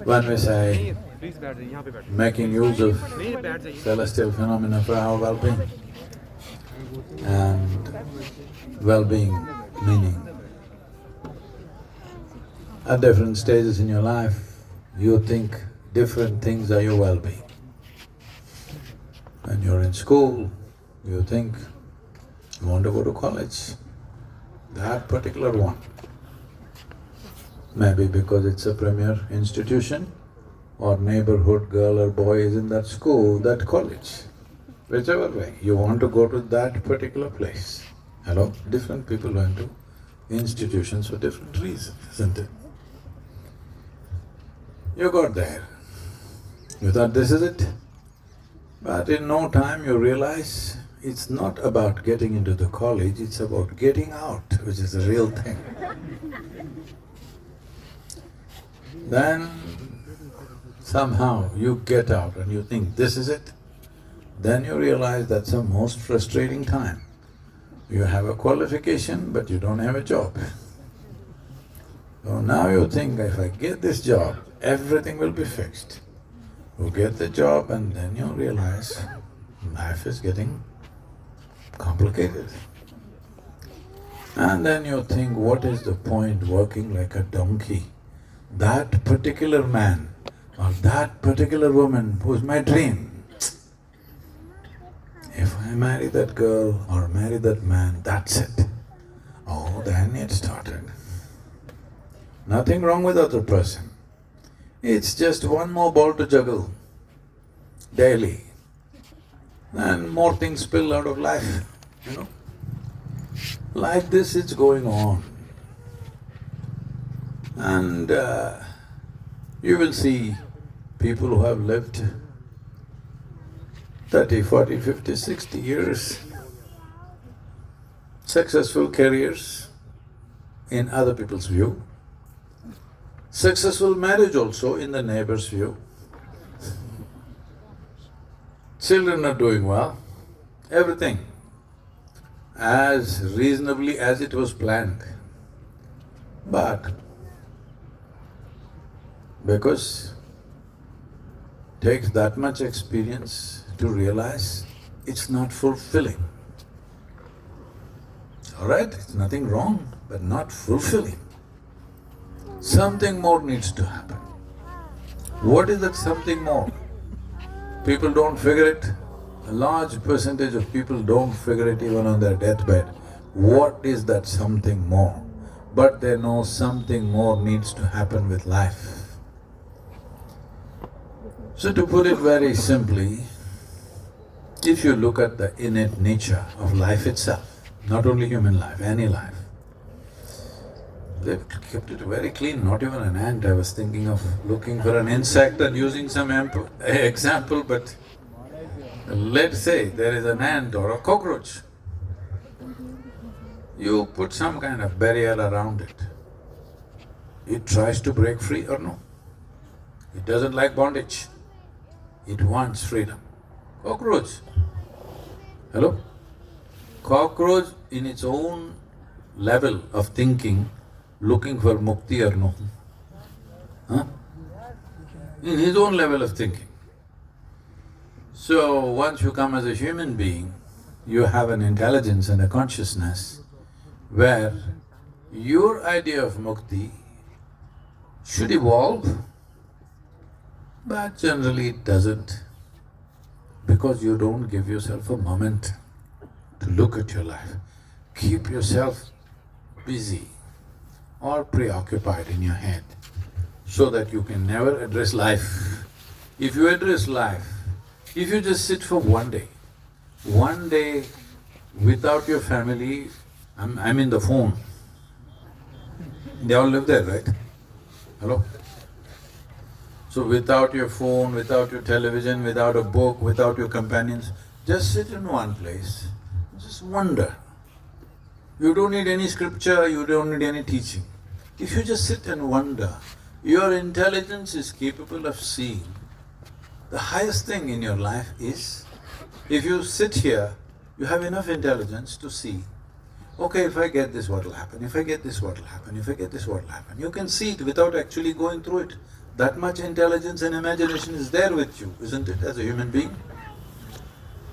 When we say making use of celestial phenomena for our well-being, and well-being meaning at different stages in your life, you think different things are your well-being. When you're in school, you think you want to go to college, that particular one. Maybe because it's a premier institution, or neighborhood girl or boy is in that school, that college. Whichever way, you want to go to that particular place. Hello? Different people went to institutions for different reasons, isn't it? You got there, you thought this is it, but in no time you realize it's not about getting into the college, it's about getting out, which is the real thing. Then somehow you get out and you think this is it. Then you realize that's the most frustrating time. You have a qualification but you don't have a job. So now you think, if I get this job, everything will be fixed. You get the job and then you realize life is getting complicated. And then you think, what is the point working like a donkey? That particular man or that particular woman who's my dream, if I marry that girl or marry that man, that's it. Oh, then it started. Nothing wrong with other person. It's just one more ball to juggle daily, and more things spill out of life, you know. Like this it's going on. And you will see people who have lived 30, 40, 50, 60 years, successful careers in other people's view, successful marriage also in the neighbor's view. Children are doing well, everything as reasonably as it was planned. But because it takes that much experience to realize it's not fulfilling. All right, it's nothing wrong, but not fulfilling. Something more needs to happen. What is that something more? People don't figure it. A large percentage of people don't figure it even on their deathbed. What is that something more? But they know something more needs to happen with life. So to put it very simply, if you look at the innate nature of life itself, not only human life, any life, they've kept it very clean, not even an ant. I was thinking of looking for an insect and using some example, but let's say there is an ant or a cockroach. You put some kind of barrier around it. It tries to break free or no? It doesn't like bondage. It wants freedom. Cockroach. Hello? Cockroach in its own level of thinking, looking for mukti or no? Huh? In his own level of thinking. So once you come as a human being, you have an intelligence and a consciousness where your idea of mukti should evolve, but generally it doesn't, because you don't give yourself a moment to look at your life. Keep yourself busy or preoccupied in your head so that you can never address life. If you address life, if you just sit for one day without your family, I mean the phone, they all live there, right? Hello? So without your phone, without your television, without a book, without your companions, just sit in one place, just wonder. You don't need any scripture, you don't need any teaching. If you just sit and wonder, your intelligence is capable of seeing. The highest thing in your life is, if you sit here, you have enough intelligence to see, okay, if I get this, what will happen? If I get this, what will happen? If I get this, what will happen? You can see it without actually going through it. That much intelligence and imagination is there with you, isn't it, as a human being?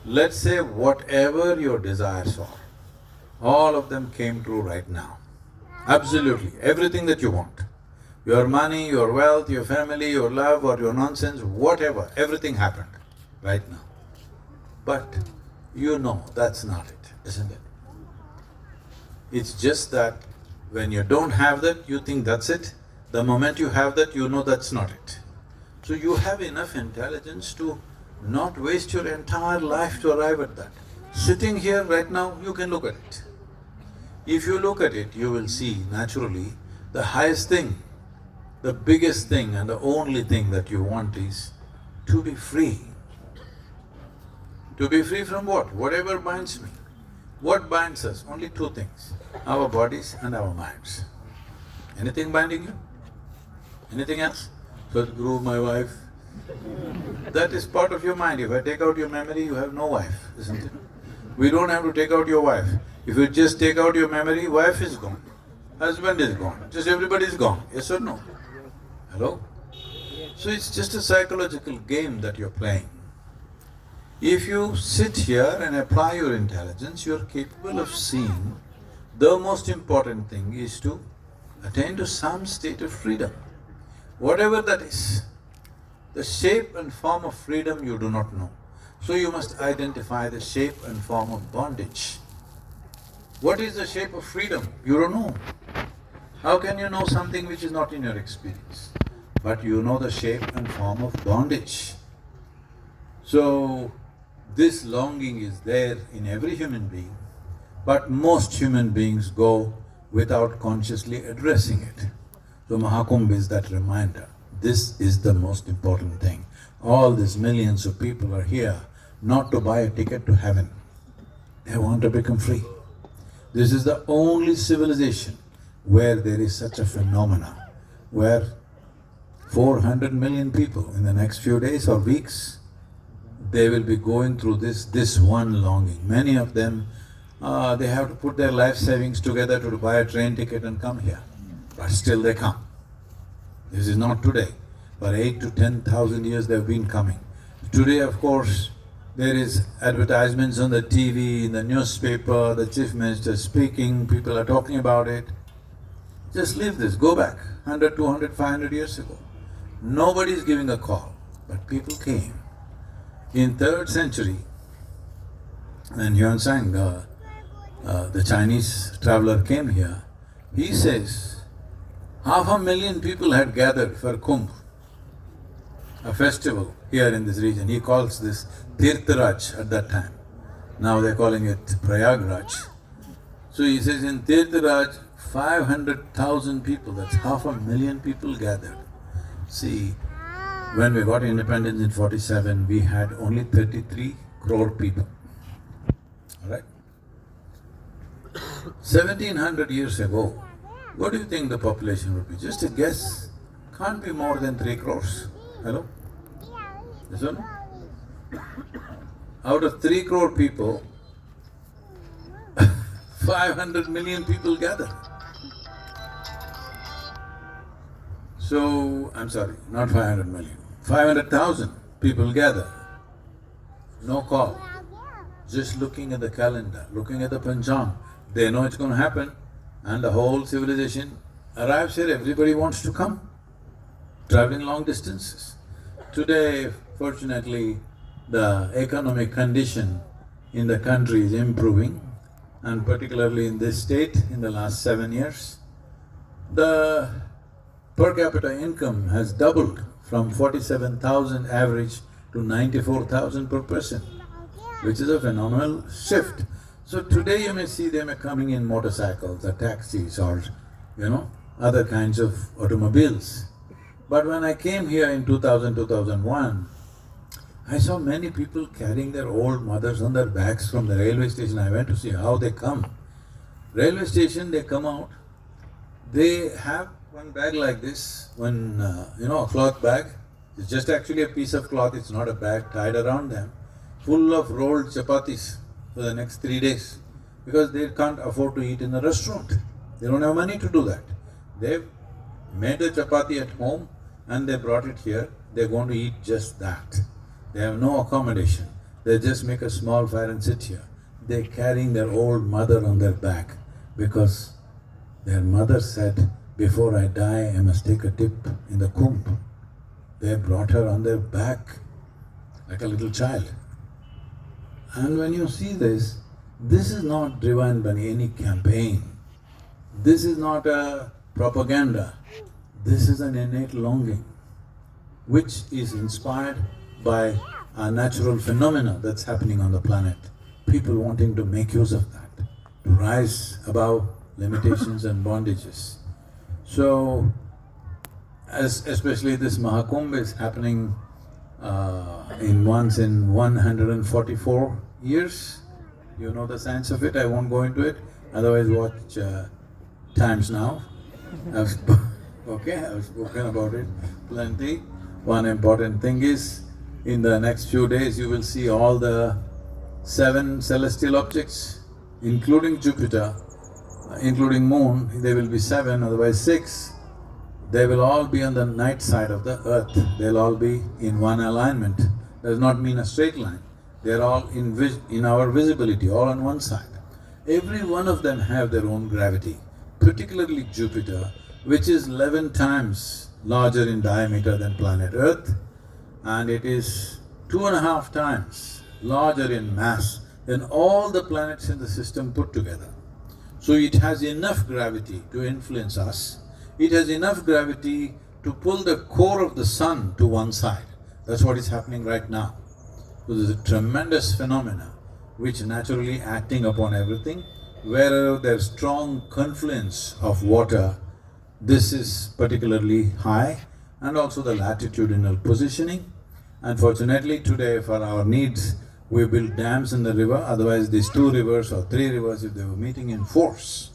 Let's say whatever your desires are, all of them came true right now. Absolutely, everything that you want. Your money, your wealth, your family, your love or your nonsense, whatever, everything happened right now. But you know that's not it, isn't it? It's just that when you don't have that, you think that's it. The moment you have that, you know that's not it. So you have enough intelligence to not waste your entire life to arrive at that. Sitting here right now, you can look at it. If you look at it, you will see naturally the highest thing, the biggest thing and the only thing that you want is to be free. To be free from what? Whatever binds me. What binds us? Only two things, our bodies and our minds. Anything binding you? Anything else? Sadhguru, my wife. That is part of your mind. If I take out your memory, you have no wife, isn't it? We don't have to take out your wife. If you just take out your memory, wife is gone, husband is gone, just everybody is gone, yes or no? Hello? So it's just a psychological game that you're playing. If you sit here and apply your intelligence, you're capable of seeing the most important thing is to attain to some state of freedom, whatever that is. The shape and form of freedom you do not know. So you must identify the shape and form of bondage. What is the shape of freedom? You don't know. How can you know something which is not in your experience? But you know the shape and form of bondage. So, this longing is there in every human being, but most human beings go without consciously addressing it. So Mahakumbh is that reminder. This is the most important thing. All these millions of people are here not to buy a ticket to heaven. They want to become free. This is the only civilization where there is such a phenomena, where 400 million people in the next few days or weeks, they will be going through this one longing. Many of them, they have to put their life savings together to buy a train ticket and come here. But still they come. This is not today. For 8 to 10,000 years they have been coming. Today, of course, there is advertisements on the TV, in the newspaper, the chief minister speaking, people are talking about it. Just leave this, go back 100, 200, 500 years ago. Nobody is giving a call, but people came. In 3rd century, when Yuan Sang, the Chinese traveler, came here, he says 500,000 people had gathered for Kumbh, a festival here in this region. He calls this Tirtharaj at that time. Now they're calling it Prayagraj. So he says in Tirtharaj, 500,000 people, that's 500,000 people gathered. See, when we got independence in 47, we had only 33 crore people. Alright? 1700 years ago, what do you think the population would be? Just a guess. Can't be more than 3 crores. Hello? Yes or no? Out of 3 crore people, 500 million people gather. So, I'm sorry, not 500 million, 500,000 people gather. No call. Just looking at the calendar, looking at the Panchang, they know it's going to happen, and the whole civilization arrives here, everybody wants to come, traveling long distances. Today, fortunately, the economic condition in the country is improving, and particularly in this state, in the last 7 years, the per capita income has doubled from 47,000 average to 94,000 per person, which is a phenomenal shift. So today you may see them coming in motorcycles or taxis or, other kinds of automobiles. But when I came here in 2000, 2001, I saw many people carrying their old mothers on their backs from the railway station. I went to see how they come. Railway station, they come out, they have one bag like this, a cloth bag. It's just actually a piece of cloth, it's not a bag, tied around them, full of rolled chapatis for the next 3 days, because they can't afford to eat in a restaurant. They don't have money to do that. They've made the chapati at home, and they brought it here, they're going to eat just that. They have no accommodation. They just make a small fire and sit here. They're carrying their old mother on their back because their mother said, before I die, I must take a dip in the kumbh. They brought her on their back like a little child. And when you see this, this is not driven by any campaign. This is not a propaganda. This is an innate longing, which is inspired by a natural phenomena that's happening on the planet. People wanting to make use of that, to rise above limitations and bondages. So, especially this Mahakumbh is happening once in 144 years. You know the science of it, I won't go into it. Otherwise watch Times Now. I've spoken about it plenty. One important thing is, in the next few days you will see all the 7 celestial objects, including Jupiter, including Moon. There will be 7, otherwise 6. They will all be on the night side of the earth. They'll all be in one alignment. Does not mean a straight line. They're all in our visibility, all on one side. Every one of them have their own gravity, particularly Jupiter, which is 11 times larger in diameter than planet Earth, and it is 2.5 times larger in mass than all the planets in the system put together. So it has enough gravity to influence us. It has enough gravity to pull the core of the sun to one side. That's what is happening right now. So there's a tremendous phenomena which naturally acting upon everything. Wherever there's strong confluence of water, this is particularly high, and also the latitudinal positioning. Unfortunately today, for our needs, we build dams in the river. Otherwise these 2 rivers or 3 rivers, if they were meeting in force,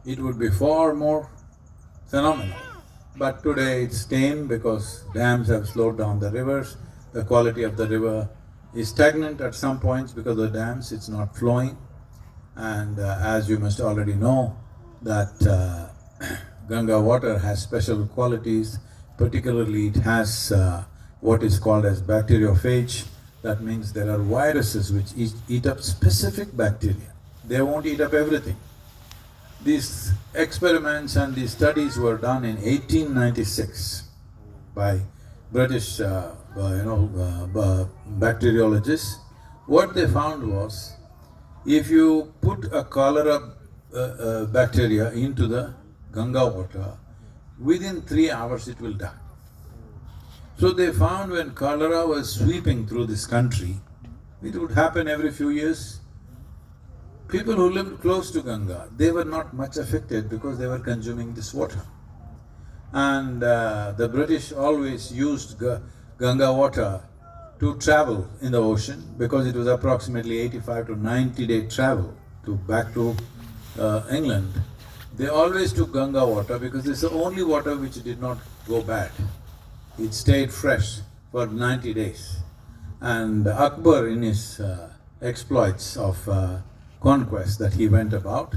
it would be far more phenomenal. But today it's tame because dams have slowed down the rivers. The quality of the river is stagnant at some points because of the dams, it's not flowing. And as you must already know, that Ganga water has special qualities. Particularly it has what is called as bacteriophage. That means there are viruses which eat up specific bacteria. They won't eat up everything. These experiments and these studies were done in 1896 by British bacteriologists. What they found was, if you put a cholera bacteria into the Ganga water, within 3 hours it will die. So they found when cholera was sweeping through this country, it would happen every few years. People who lived close to Ganga, they were not much affected because they were consuming this water. And the British always used Ganga water to travel in the ocean because it was approximately 85 to 90-day travel back to England. They always took Ganga water because it's the only water which did not go bad. It stayed fresh for 90 days. And Akbar, in his exploits of conquest that he went about,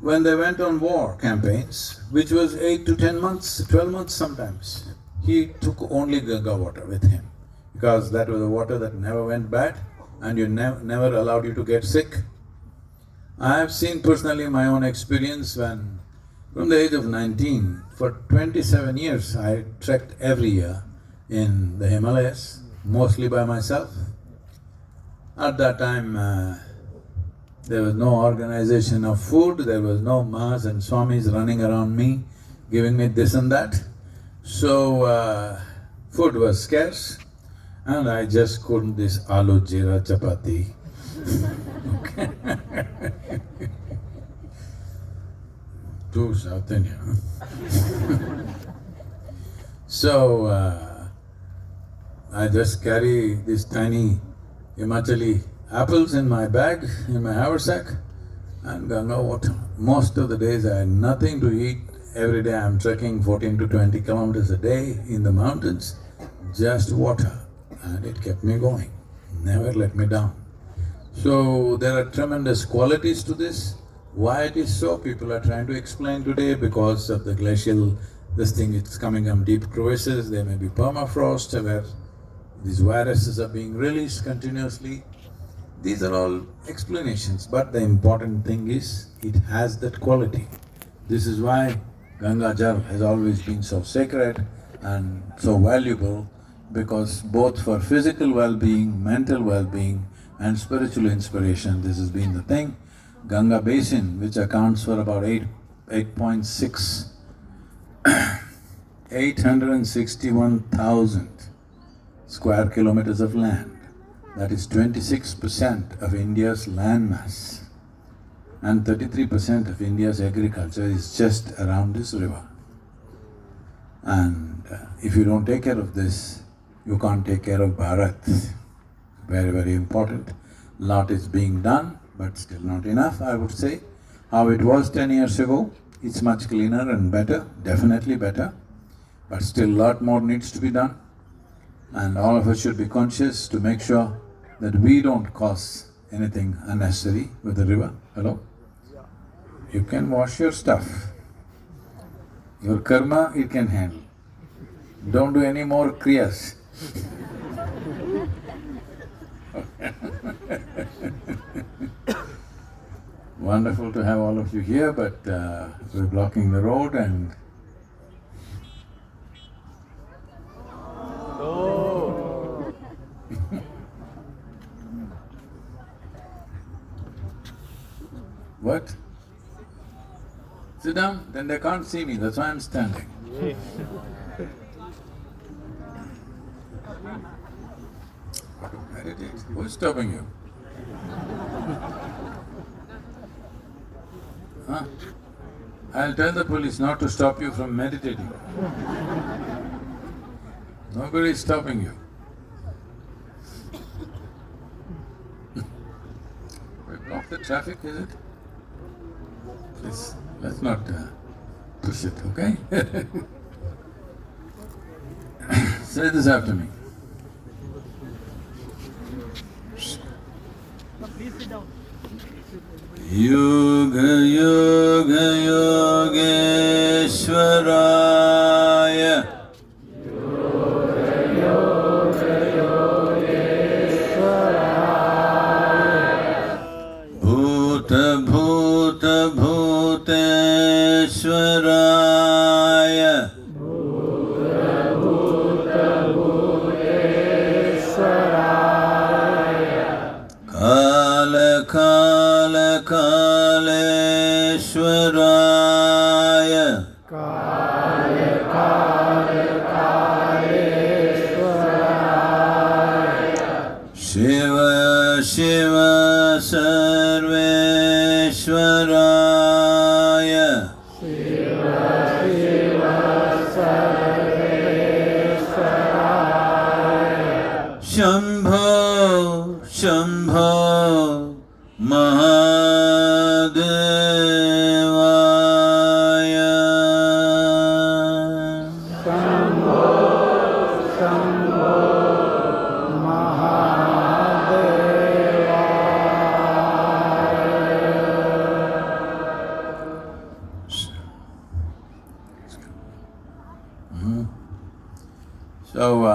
when they went on war campaigns, which was 8 to 10 months, 12 months sometimes, he took only Ganga water with him because that was a water that never went bad and never allowed you to get sick. I have seen personally my own experience when, from the age of 19, for 27 years I trekked every year in the Himalayas, mostly by myself. At that time, there was no organization of food, there was no Mahas and Swamis running around me, giving me this and that. So, food was scarce, and I just couldn't this aloo jeera chapati. Too South Indian, huh? So, I just carry these tiny Himachali apples in my bag, in my haversack, and Ganga water. Most of the days I had nothing to eat. Every day I'm trekking 14 to 20 kilometers a day in the mountains, just water, and it kept me going, never let me down. So there are tremendous qualities to this. Why it is so, people are trying to explain today because of the glacial this thing it's coming from deep crevices, there may be permafrost where these viruses are being released continuously. These are all explanations, but the important thing is, it has that quality. This is why Ganga Jal has always been so sacred and so valuable, because both for physical well-being, mental well-being and spiritual inspiration, this has been the thing. Ganga Basin, which accounts for about 8.6 861,000 square kilometers of land. That is 26% of India's land mass, and 33% of India's agriculture is just around this river. And if you don't take care of this, you can't take care of Bharat. Very, very important. Lot is being done, but still not enough, I would say. How it was 10 years ago, it's much cleaner and better, definitely better, but still lot more needs to be done. And all of us should be conscious to make sure that we don't cause anything unnecessary with the river. Hello? You can wash your stuff. Your karma it can handle. Don't do any more kriyas. Wonderful to have all of you here, but we're blocking the road and… What? Sit down, then they can't see me, that's why I'm standing. Meditate. Who's stopping you? Huh? I'll tell the police not to stop you from meditating. Nobody is stopping you. We block the traffic, is it? Please, let's not push it, okay? Say this after me. Yoga Yoga Yogeshwaraya Bhuta Bhuta Bhuteshwaraya Kala Kala Kaleshwaraya Shiva Shiva Sarveshwaraya Shambho Shambho Mahadevaya So,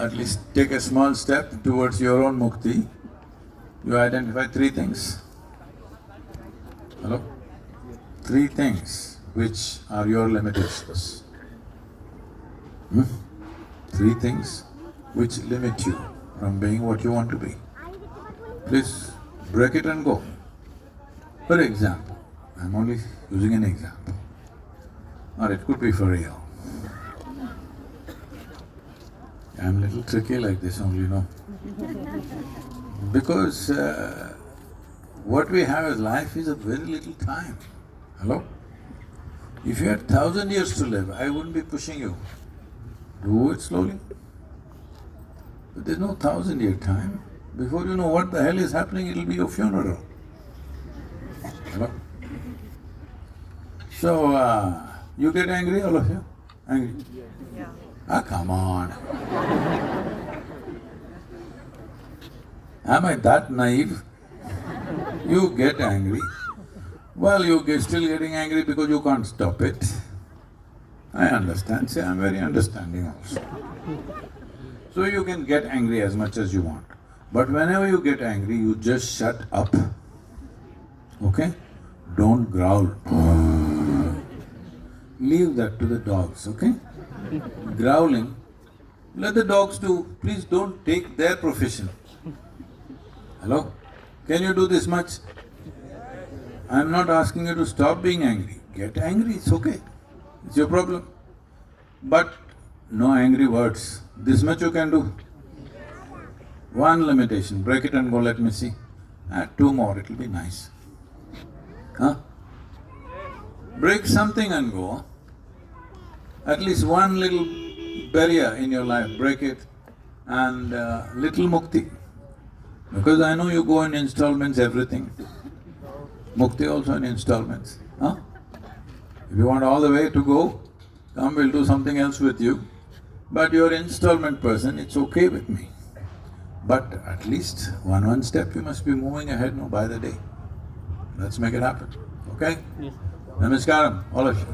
at least take a small step towards your own mukti. You identify three things. Hello? Three things which are your limitations. Three things which limit you from being what you want to be. Please break it and go. For example, I'm only using an example, or it could be for real. I'm a little tricky like this only, no? Because what we have as life is a very little time. Hello? If you had 1,000 years to live, I wouldn't be pushing you. Do it slowly. But there's no 1,000-year time. Before you know what the hell is happening, it'll be your funeral. Hello? So, you get angry, all of you? Angry? Yeah. Ah, come on. Am I that naive? You get angry. Well, still getting angry because you can't stop it. I understand, say I'm very understanding also. So you can get angry as much as you want. But whenever you get angry, you just shut up, okay? Don't growl. Leave that to the dogs, okay? Growling, let the dogs do. Please don't take their profession. Hello? Can you do this much? I'm not asking you to stop being angry. Get angry, it's okay. It's your problem. But no angry words. This much you can do. One limitation, break it and go, let me see. Add two more, it'll be nice. Huh? Break something and go. At least one little barrier in your life, break it and little mukti. Because I know you go in installments, everything. Mukti also in installments. Huh? If you want all the way to go, come, we'll do something else with you. But you're an installment person, it's okay with me. But at least one step you must be moving ahead, no, by the day. Let's make it happen, okay? Yes. Namaskaram, all of you.